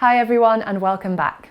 Hi everyone and welcome back.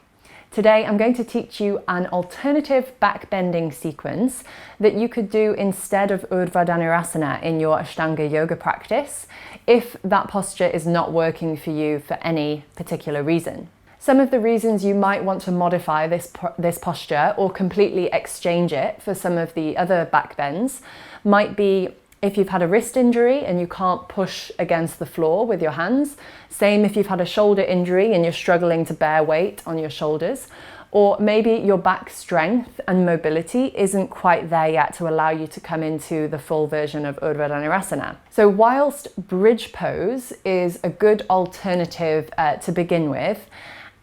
Today I'm going to teach you an alternative backbending sequence that you could do instead of Urdhva Dhanurasana in your Ashtanga yoga practice if that posture is not working for you for any particular reason. Some of the reasons you might want to modify this posture or completely exchange it for some of the other backbends might be if you've had a wrist injury and you can't push against the floor with your hands. Same if you've had a shoulder injury and you're struggling to bear weight on your shoulders. Or maybe your back strength and mobility isn't quite there yet to allow you to come into the full version of Urdhva Dhanurasana. So whilst bridge pose is a good alternative to begin with,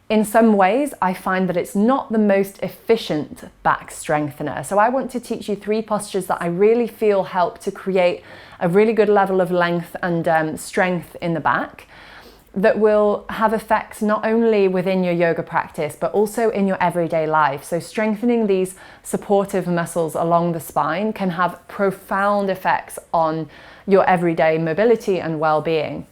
in some ways, I find that it's not the most efficient back strengthener. So I want to teach you 3 postures that I really feel help to create a really good level of length and strength in the back that will have effects not only within your yoga practice, but also in your everyday life. So strengthening these supportive muscles along the spine can have profound effects on your everyday mobility and well-being.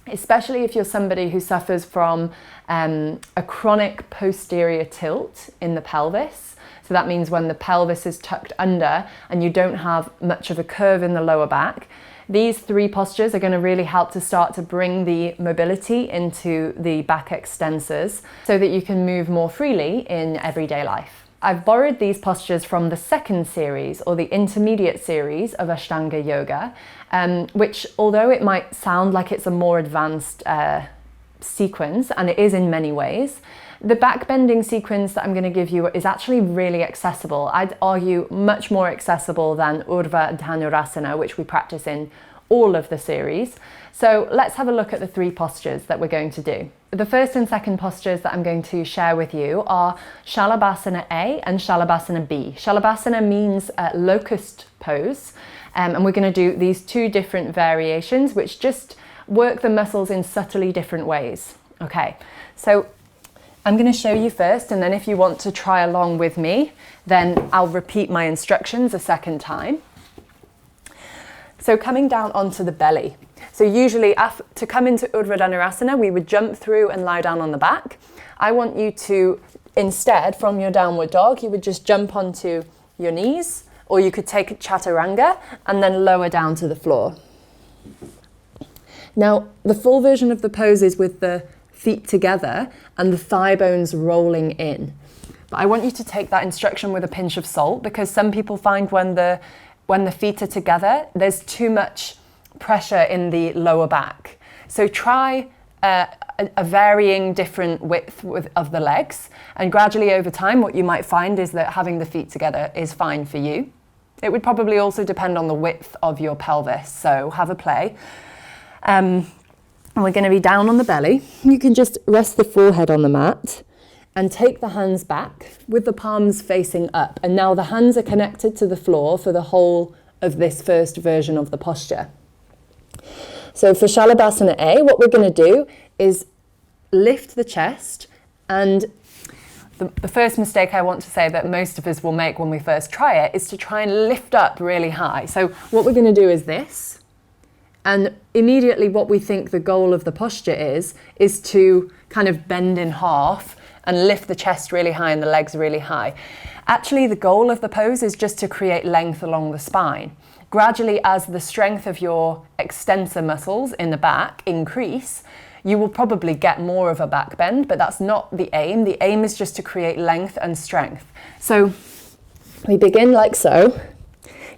Especially if you're somebody who suffers from a chronic posterior tilt in the pelvis. So that means when the pelvis is tucked under and you don't have much of a curve in the lower back. These 3 postures are going to really help to start to bring the mobility into the back extensors so that you can move more freely in everyday life. I've borrowed these postures from the second series or the intermediate series of Ashtanga yoga, which although it might sound like it's a more advanced sequence, and it is in many ways, the backbending sequence that I'm going to give you is actually really accessible. I'd argue much more accessible than Urdhva Dhanurasana, which we practice in all of the series. So let's have a look at the 3 postures that we're going to do. The first and second postures that I'm going to share with you are Shalabhasana A and Shalabhasana B. Shalabhasana means locust pose, and we're going to do these 2 different variations which just work the muscles in subtly different ways. Okay, so I'm going to show you first, and then if you want to try along with me, then I'll repeat my instructions a second time. So coming down onto the belly. So usually to come into Urdhva Dhanurasana, we would jump through and lie down on the back. I want you to, instead, from your downward dog, you would just jump onto your knees, or you could take a chaturanga and then lower down to the floor. Now, the full version of the pose is with the feet together and the thigh bones rolling in. But I want you to take that instruction with a pinch of salt, because some people find when the feet are together, there's too much pressure in the lower back. So try a varying different width of the legs, and gradually over time what you might find is that having the feet together is fine for you. It would probably also depend on the width of your pelvis, so have a play. And we're going to be down on the belly. You can just rest the forehead on the mat and take the hands back with the palms facing up. And now the hands are connected to the floor for the whole of this first version of the posture. So for Shalabhasana A, what we're going to do is lift the chest, and the first mistake I want to say that most of us will make when we first try it is to try and lift up really high. So what we're going to do is this, and immediately what we think the goal of the posture is to kind of bend in half and lift the chest really high and the legs really high. Actually, the goal of the pose is just to create length along the spine. Gradually, as the strength of your extensor muscles in the back increase, you will probably get more of a back bend, but that's not the aim. The aim is just to create length and strength. So we begin like so.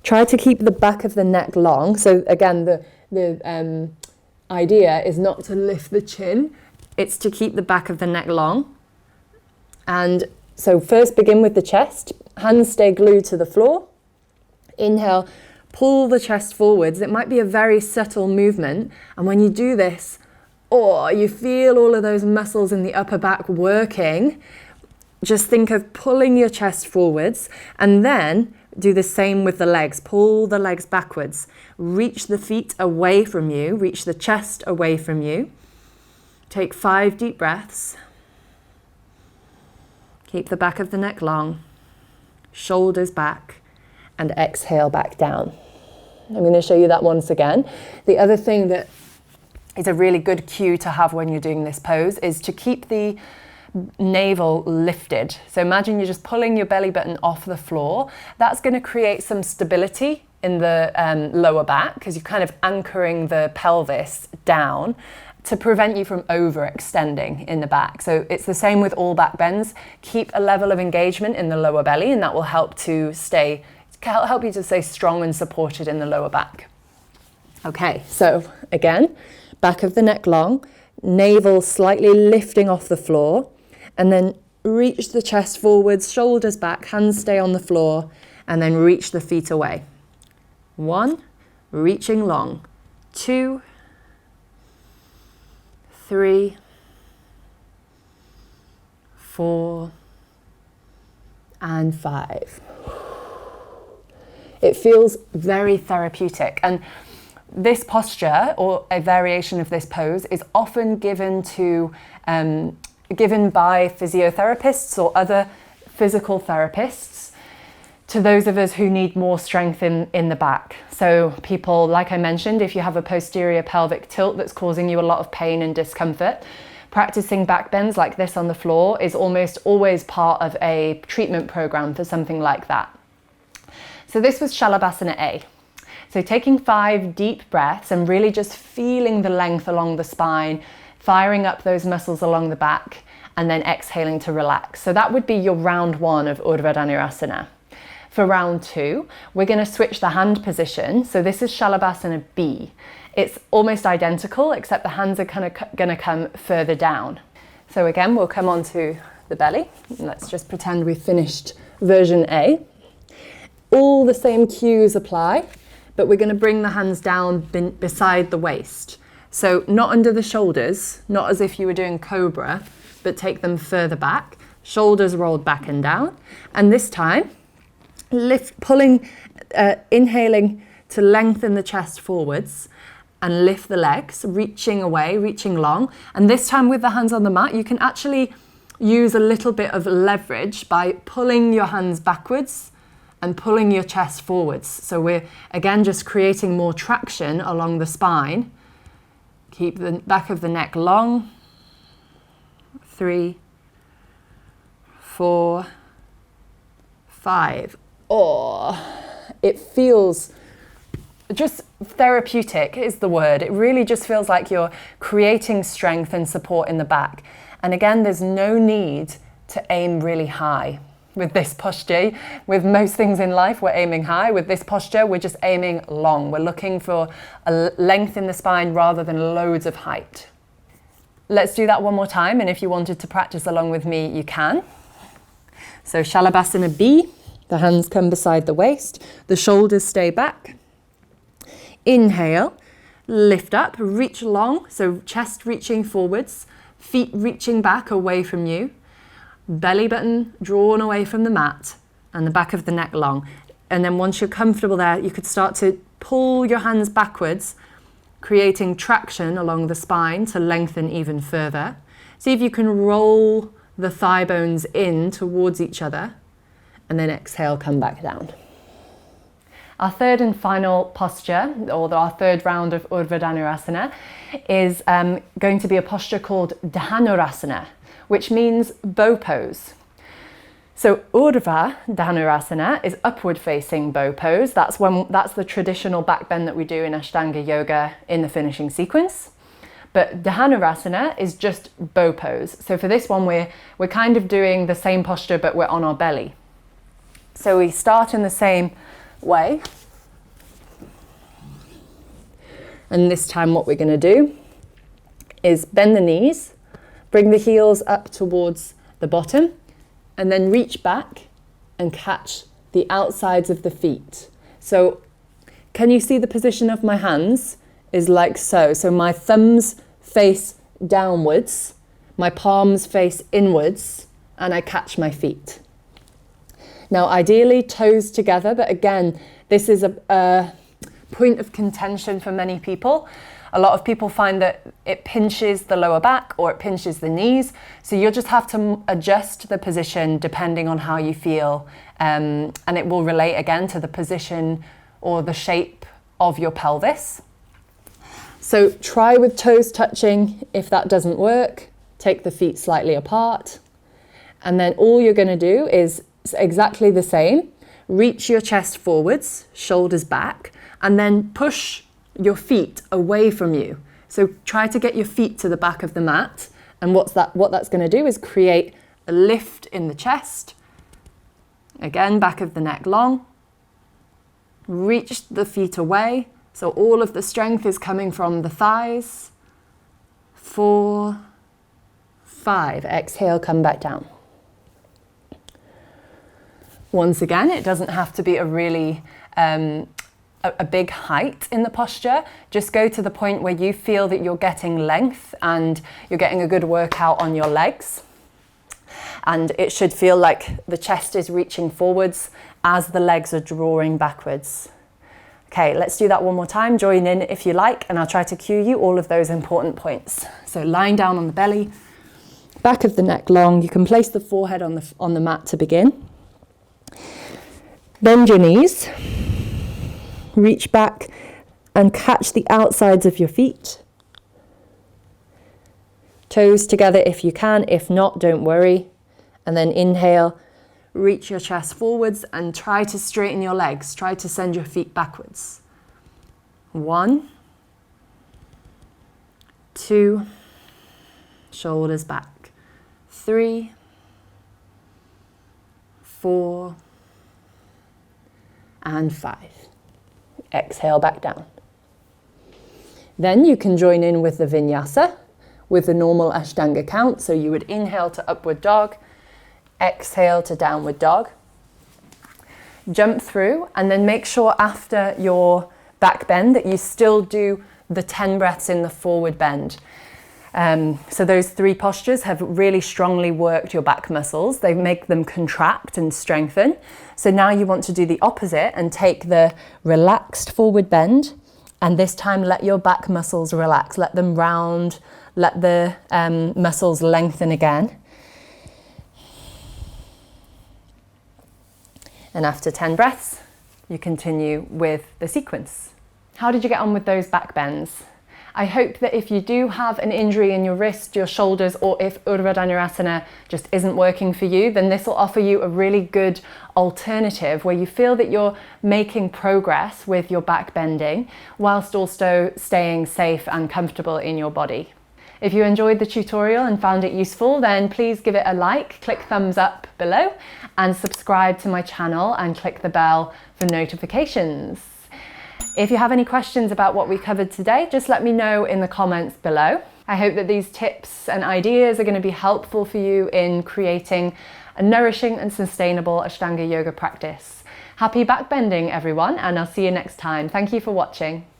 Try to keep the back of the neck long. So again, the idea is not to lift the chin, it's to keep the back of the neck long. And so first begin with the chest, hands stay glued to the floor. Inhale, pull the chest forwards. It might be a very subtle movement, and when you do this, you feel all of those muscles in the upper back working. Just think of pulling your chest forwards, and then do the same with the legs. Pull the legs backwards. Reach the feet away from you. Reach the chest away from you. Take 5 deep breaths. Keep the back of the neck long. Shoulders back. And exhale back down. I'm going to show you that once again. The other thing that is a really good cue to have when you're doing this pose, is to keep the navel lifted. So imagine you're just pulling your belly button off the floor. That's going to create some stability in the lower back, because you're kind of anchoring the pelvis down to prevent you from overextending in the back. So it's the same with all back bends. Keep a level of engagement in the lower belly, and that will help you to stay strong and supported in the lower back. Okay, so again, back of the neck long, navel slightly lifting off the floor, and then reach the chest forwards, shoulders back, hands stay on the floor, and then reach the feet away. 1, reaching long. 2, 3, 4, and 5. It feels very therapeutic, and this posture, or a variation of this pose, is often given by physiotherapists or other physical therapists to those of us who need more strength in the back. So people, like I mentioned, if you have a posterior pelvic tilt that's causing you a lot of pain and discomfort, practicing back bends like this on the floor is almost always part of a treatment program for something like that. So this was Shalabhasana A. So taking 5 deep breaths and really just feeling the length along the spine, firing up those muscles along the back, and then exhaling to relax. So that would be your round 1 of Urdhva Dhanurasana. For round 2, we're going to switch the hand position. So this is Shalabhasana B. It's almost identical, except the hands are kind of going to come further down. So again, we'll come onto the belly. Let's just pretend we've finished version A. All the same cues apply, but we're going to bring the hands down beside the waist. So not under the shoulders, not as if you were doing cobra, but take them further back, shoulders rolled back and down. And this time, inhaling to lengthen the chest forwards and lift the legs, reaching away, reaching long. And this time with the hands on the mat, you can actually use a little bit of leverage by pulling your hands backwards and pulling your chest forwards. So we're again just creating more traction along the spine. Keep the back of the neck long. 3, 4, 5. Oh, it feels just therapeutic is the word. It really just feels like you're creating strength and support in the back. And again, there's no need to aim really high with this posture. With most things in life, we're aiming high. With this posture, we're just aiming long. We're looking for a length in the spine rather than loads of height. Let's do that one more time. And if you wanted to practice along with me, you can. So Shalabhasana B, the hands come beside the waist, the shoulders stay back. Inhale, lift up, reach long, so chest reaching forwards, feet reaching back away from you, belly button drawn away from the mat, and the back of the neck long. And then once you're comfortable there, you could start to pull your hands backwards, creating traction along the spine to lengthen even further. See if you can roll the thigh bones in towards each other, and then exhale, come back down. Our third and final posture, or our third round of Urdhva Dhanurasana, is going to be a posture called Dhanurasana, which means bow pose. So Urdhva Dhanurasana is upward facing bow pose. That's the traditional back bend that we do in Ashtanga yoga in the finishing sequence. But Dhanurasana is just bow pose. So for this one, we're kind of doing the same posture, but we're on our belly. So we start in the same way. And this time what we're going to do is bend the knees, bring the heels up towards the bottom, and then reach back and catch the outsides of the feet. So can you see the position of my hands is like so. So my thumbs face downwards, my palms face inwards, and I catch my feet. Now, ideally toes together, but again, this is a point of contention for many people. A lot of people find that it pinches the lower back or it pinches the knees. So you'll just have to adjust the position depending on how you feel. And it will relate again to the position or the shape of your pelvis. So try with toes touching. If that doesn't work, take the feet slightly apart. And then all you're going to do is exactly the same. Reach your chest forwards, shoulders back, and then push your feet away from you. So try to get your feet to the back of the mat. And what that's going to do is create a lift in the chest. Again, back of the neck long. Reach the feet away. So all of the strength is coming from the thighs. 4, 5. Exhale, come back down. Once again, it doesn't have to be a really a big height in the posture. Just go to the point where you feel that you're getting length and you're getting a good workout on your legs. And it should feel like the chest is reaching forwards as the legs are drawing backwards. Okay, let's do that one more time. Join in if you like, and I'll try to cue you all of those important points. So lying down on the belly, back of the neck long. You can place the forehead on the mat to begin. Bend your knees. Reach back and catch the outsides of your feet. Toes together if you can. If not, don't worry. And then inhale, reach your chest forwards and try to straighten your legs. Try to send your feet backwards. 1, 2, shoulders back. 3, 4, and 5. Exhale back down. Then you can join in with the Vinyasa with the normal Ashtanga count. So you would inhale to upward dog, exhale to downward dog. Jump through and then make sure after your back bend that you still do the 10 breaths in the forward bend. So those 3 postures have really strongly worked your back muscles. They make them contract and strengthen. So now you want to do the opposite and take the relaxed forward bend, and this time let your back muscles relax. Let them round, let the muscles lengthen again. And after 10 breaths, you continue with the sequence. How did you get on with those back bends? I hope that if you do have an injury in your wrist, your shoulders, or if Urdhva Dhanurasana just isn't working for you, then this will offer you a really good alternative where you feel that you're making progress with your back bending whilst also staying safe and comfortable in your body. If you enjoyed the tutorial and found it useful, then please give it a like, click thumbs up below, and subscribe to my channel and click the bell for notifications. If you have any questions about what we covered today, just let me know in the comments below. I hope that these tips and ideas are going to be helpful for you in creating a nourishing and sustainable Ashtanga yoga practice. Happy backbending, everyone, and I'll see you next time. Thank you for watching.